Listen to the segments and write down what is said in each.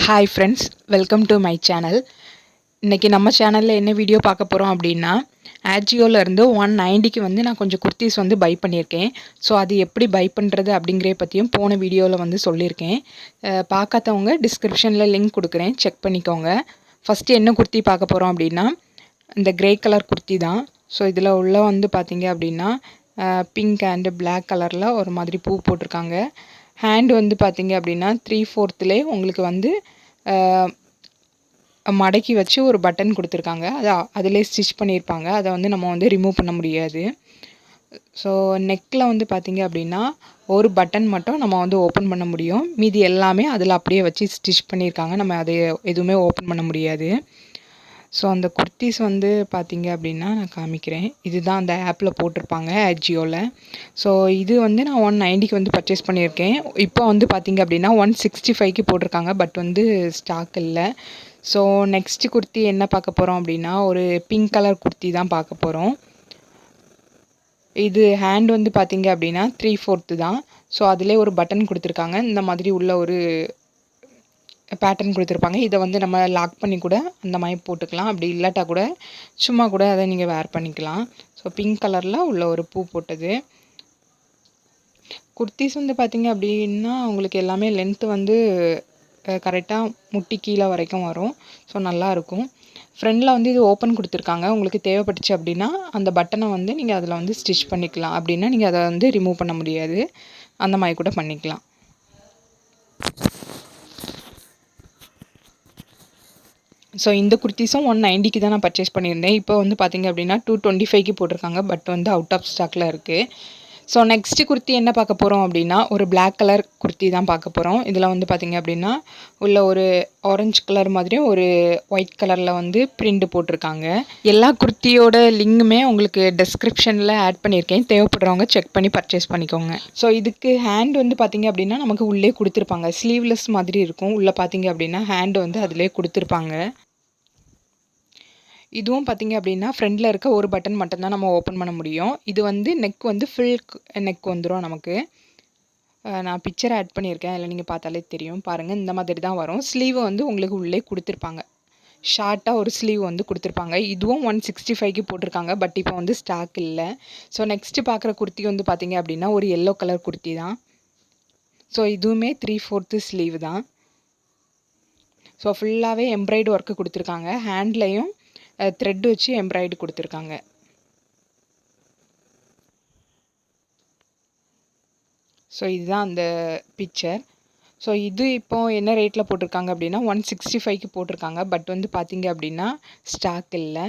Hi friends, welcome to my channel. இன்றைக்கி நம்ம சேனலில் என்ன வீடியோ பார்க்க போகிறோம் அப்படின்னா, ஆஜியோவிலேருந்து 190க்கு வந்து நான் கொஞ்சம் குர்த்திஸ் வந்து பை பண்ணியிருக்கேன். ஸோ அது எப்படி பை பண்ணுறது அப்படிங்கிறத பற்றியும் போன வீடியோவில் வந்து சொல்லியிருக்கேன். பார்க்காதவங்க டிஸ்கிரிப்ஷனில் லிங்க் கொடுக்குறேன், செக் பண்ணிக்கோங்க. ஃபஸ்ட்டு என்ன குர்த்தி பார்க்க போகிறோம் அப்படின்னா, இந்த கிரே கலர் குர்த்தி தான். ஸோ இதில் உள்ள வந்து பார்த்திங்க அப்படின்னா பிங்க் அண்டு பிளாக் கலரில் ஒரு மாதிரி பூ போட்டிருக்காங்க. ஹேண்டு வந்து பார்த்திங்க அப்படின்னா 3/4 உங்களுக்கு வந்து மடக்கி வச்சு ஒரு பட்டன் கொடுத்துருக்காங்க. அதிலே ஸ்டிச் பண்ணியிருப்பாங்க. அதை வந்து நம்ம வந்து ரிமூவ் பண்ண முடியாது. ஸோ நெக்கில் வந்து பார்த்திங்க அப்படின்னா ஒரு பட்டன் மட்டும் நம்ம வந்து ஓப்பன் பண்ண முடியும். மீதி எல்லாமே அதில் அப்படியே வச்சு ஸ்டிச் பண்ணியிருக்காங்க. நம்ம அதை எதுவுமே ஓப்பன் பண்ண முடியாது. ஸோ அந்த குர்த்திஸ் வந்து பார்த்திங்க அப்படின்னா நான் காமிக்கிறேன். இதுதான் அந்த ஆப்பில் போட்டிருப்பாங்க ஆஜியோவில். ஸோ இது வந்து நான் 190க்கு வந்து பர்ச்சேஸ் பண்ணியிருக்கேன். இப்போ வந்து பார்த்திங்க அப்படின்னா 165க்கு போட்டிருக்காங்க. பட் வந்து ஸ்டாக் இல்லை. ஸோ நெக்ஸ்ட்டு குர்த்தி என்ன பார்க்க போகிறோம் அப்படின்னா, ஒரு பிங்க் கலர் குர்த்தி தான் பார்க்க போகிறோம். இது ஹேண்ட் வந்து பார்த்திங்க அப்படின்னா 3/4 தான். ஸோ அதிலே ஒரு பட்டன் கொடுத்துருக்காங்க. இந்த மாதிரி உள்ள ஒரு பேட்டர்ன் கொடுத்துருப்பாங்க. இதை வந்து நம்ம லாக் பண்ணி கூட அந்த மாதிரி போட்டுக்கலாம். அப்படி இல்லாட்டா கூட சும்மா கூட அதை நீங்கள் வேர் பண்ணிக்கலாம். ஸோ பிங்க் கலரில் உள்ள ஒரு பூ போட்டது. குர்த்திஸ் வந்து பார்த்திங்க அப்படின்னா உங்களுக்கு எல்லாமே லென்த்து வந்து கரெக்டாக முட்டி கீழே வரைக்கும் வரும். ஸோ நல்லாயிருக்கும். ஃப்ரண்டில் வந்து இது ஓப்பன் கொடுத்துருக்காங்க. உங்களுக்கு தேவைப்பட்டுச்சு அப்படின்னா அந்த பட்டனை வந்து நீங்கள் அதில் வந்து ஸ்டிச் பண்ணிக்கலாம். அப்படின்னா நீங்கள் அதை வந்து ரிமூவ் பண்ண முடியாது. அந்த மாதிரி கூட பண்ணிக்கலாம். ஸோ இந்த குர்த்திஸும் 190க்கு தான் நான் பர்ச்சேஸ் பண்ணியிருந்தேன். இப்போ வந்து பார்த்திங்க அப்படின்னா 225க்கு போட்டிருக்காங்க. பட் வந்து அவுட் ஆஃப் ஸ்டாக்கில் இருக்குது. ஸோ நெக்ஸ்ட்டு குர்த்தி என்ன பார்க்க போகிறோம் அப்படின்னா, ஒரு பிளாக் கலர் குர்த்தி தான் பார்க்க போகிறோம். இதில் வந்து பார்த்திங்க அப்படின்னா உள்ள ஒரு ஆரஞ்சு கலர் மாதிரியும் ஒரு ஒயிட் கலரில் வந்து பிரிண்ட் போட்டிருக்காங்க. எல்லா குர்த்தியோட லிங்குமே உங்களுக்கு டெஸ்கிரிப்ஷனில் ஆட் பண்ணியிருக்கேன். தேவைப்படுறவங்க செக் பண்ணி பர்ச்சேஸ் பண்ணிக்கோங்க. ஸோ இதுக்கு ஹேண்ட் வந்து பார்த்திங்க அப்படின்னா நமக்கு உள்ளே கொடுத்துருப்பாங்க. ஸ்லீவ்லெஸ் மாதிரி இருக்கும். உள்ளே பார்த்திங்க அப்படின்னா ஹேண்டு வந்து அதிலே கொடுத்துருப்பாங்க. இதுவும் பார்த்திங்க அப்படின்னா ஃப்ரண்டில் இருக்க ஒரு பட்டன் மட்டும்தான் நம்ம ஓப்பன் பண்ண முடியும். இது வந்து நெக் வந்து ஃபுல் நெக் வந்துடும் நமக்கு. நான் பிக்சர் ஆட் பண்ணியிருக்கேன். அதில் நீங்கள் பார்த்தாலே தெரியும். பாருங்கள், இந்த மாதிரி தான் வரும். ஸ்லீவ் வந்து உங்களுக்கு உள்ளே கொடுத்துருப்பாங்க. ஷார்ட்டாக ஒரு ஸ்லீவ் வந்து கொடுத்துருப்பாங்க. இதுவும் 165க்கு போட்டிருக்காங்க. பட் இப்போ வந்து ஸ்டாக் இல்லை. ஸோ நெக்ஸ்ட்டு பார்க்குற குர்த்தி வந்து பார்த்திங்க அப்படின்னா ஒரு எல்லோ கலர் குர்த்தி தான். ஸோ இதுவுமே 3/4 ஸ்லீவ் தான். ஸோ ஃபுல்லாகவே எம்ப்ராய்டு ஒர்க்கு கொடுத்துருக்காங்க. ஹேண்ட்லேயும் த்ரெட் வச்சு எம்ப்ராய்டு கொடுத்துருக்காங்க. ஸோ இதுதான் அந்த பிக்சர். ஸோ இது இப்போது என்ன ரேட்டில் போட்டிருக்காங்க அப்படின்னா 165க்கு போட்டிருக்காங்க. பட் வந்து பார்த்திங்க அப்படின்னா ஸ்டாக் இல்லை.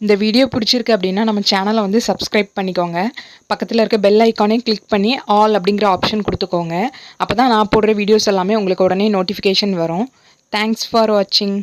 இந்த வீடியோ பிடிச்சிருக்கு அப்படின்னா நம்ம சேனலை வந்து சப்ஸ்கிரைப் பண்ணிக்கோங்க. பக்கத்தில் இருக்க பெல் ஐக்கானையும் கிளிக் பண்ணி ஆல் அப்படிங்கிற ஆப்ஷன் கொடுத்துக்கோங்க. அப்போ தான் நான் போடுற வீடியோஸ் எல்லாமே உங்களுக்கு உடனே நோட்டிஃபிகேஷன் வரும். தேங்க்ஸ் ஃபார் வாட்சிங்.